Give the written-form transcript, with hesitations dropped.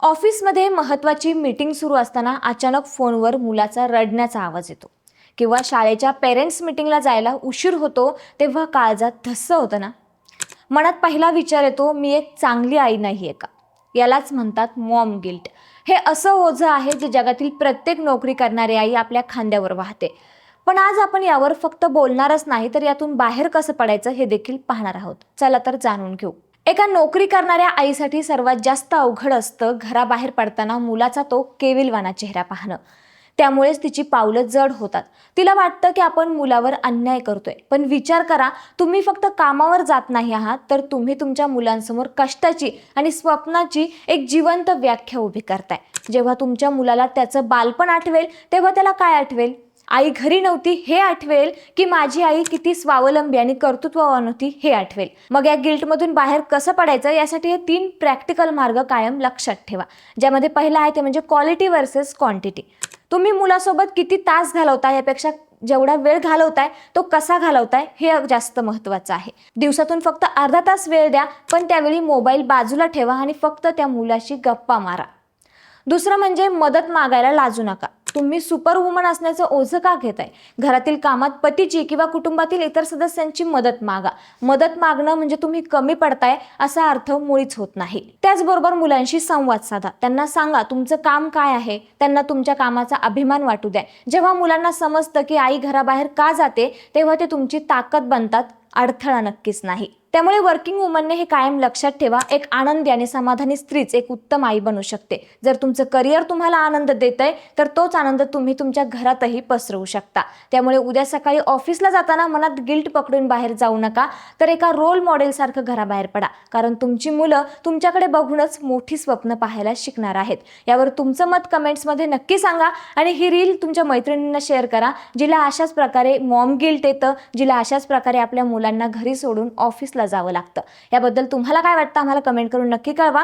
ऑफिसमध्ये महत्त्वाची मीटिंग सुरू असताना अचानक फोनवर मुलाचा रडण्याचा आवाज येतो किंवा शाळेच्या पेरेंट्स मीटिंगला जायला उशीर होतो तेव्हा काळजात धस्स होतं ना. मनात पहिला विचार येतो, मी एक चांगली आई नाहीये का? यालाच म्हणतात मॉम गिल्ट. हे असं ओझं आहे जे जगातील प्रत्येक नोकरी करणारी आई आपल्या खांद्यावर वाहते. पण आज आपण यावर फक्त बोलणारच नाही तर यातून बाहेर कसं पडायचं हे देखील पाहणार आहोत. चला तर जाणून घेऊ. एका नोकरी करणाऱ्या आईसाठी सर्वात जास्त अवघड असतं घराबाहेर पडताना मुलाचा तो केविलवाना चेहरा पाहणं. त्यामुळेच तिची पावलं जड होतात. तिला वाटतं की आपण मुलावर अन्याय करतोय. पण विचार करा, तुम्ही फक्त कामावर जात नाही आहात, तर तुम्ही तुमच्या मुलांसमोर कष्टाची आणि स्वप्नाची एक जिवंत व्याख्या उभी करताय. जेव्हा तुमच्या मुलाला त्याचं बालपण आठवेल तेव्हा त्याला काय आठवेल? आई घरी नव्हती हे आठवेल, की माझी आई किती स्वावलंबी आणि कर्तृत्ववान होती हे आठवेल. मग या गिल्टमधून बाहेर कसं पडायचं यासाठी हे 3 प्रॅक्टिकल मार्ग कायम लक्षात ठेवा. ज्यामध्ये पहिला आहे ते म्हणजे क्वालिटी वर्सेस क्वांटिटी. तुम्ही मुलासोबत किती तास घालवताय यापेक्षा जेवढा वेळ घालवताय तो कसा घालवताय हे जास्त महत्त्वाचं आहे. दिवसातून फक्त अर्धा तास वेळ द्या, पण त्यावेळी मोबाईल बाजूला ठेवा आणि फक्त त्या मुलाशी गप्पा मारा. दुसरं म्हणजे मदत मागायला लाजू नका. तुम्ही सुपर वुमन असण्याचं ओझं का घेताय? घरातील कामात पतीची किंवा कुटुंबातील इतर सदस्यांची मदत मागा. मदत मागणं म्हणजे तुम्ही कमी पडताय असा अर्थ मुळीच होत नाही. त्याचबरोबर मुलांशी संवाद साधा. त्यांना सांगा तुमचं काम काय आहे. त्यांना तुमच्या कामाचा अभिमान वाटू द्या. जेव्हा मुलांना समजतं की आई घराबाहेर का जाते तेव्हा ते तुमची ताकद बनतात, अडथळा नक्कीच नाही. त्यामुळे वर्किंग वुमनने हे कायम लक्षात ठेवा, एक आनंदी आणि समाधानी स्त्रीच एक उत्तम आई बनू शकते. जर तुमचं करिअर तुम्हाला आनंद देतंय तर तोच आनंद तुम्ही तुमच्या घरातही पसरवू शकता. त्यामुळे उद्या सकाळी ऑफिसला जाताना मनात गिल्ट पकडून बाहेर जाऊ नका, तर एका रोल मॉडेल सारखं घराबाहेर पडा. कारण तुमची मुलं तुमच्याकडे बघूनच मोठी स्वप्न पाहायला शिकणार आहेत. यावर तुमचं मत कमेंट्समध्ये नक्की सांगा आणि ही रील तुमच्या मैत्रिणींना शेअर करा, जिला अशाच प्रकारे मॉम गिल्ट येतं, जिला अशाच प्रकारे आपल्या मुलांना घरी सोडून ऑफिसला जावं लागतं. याबद्दल तुम्हाला काय वाटतं आम्हाला कमेंट करून नक्की कळवा.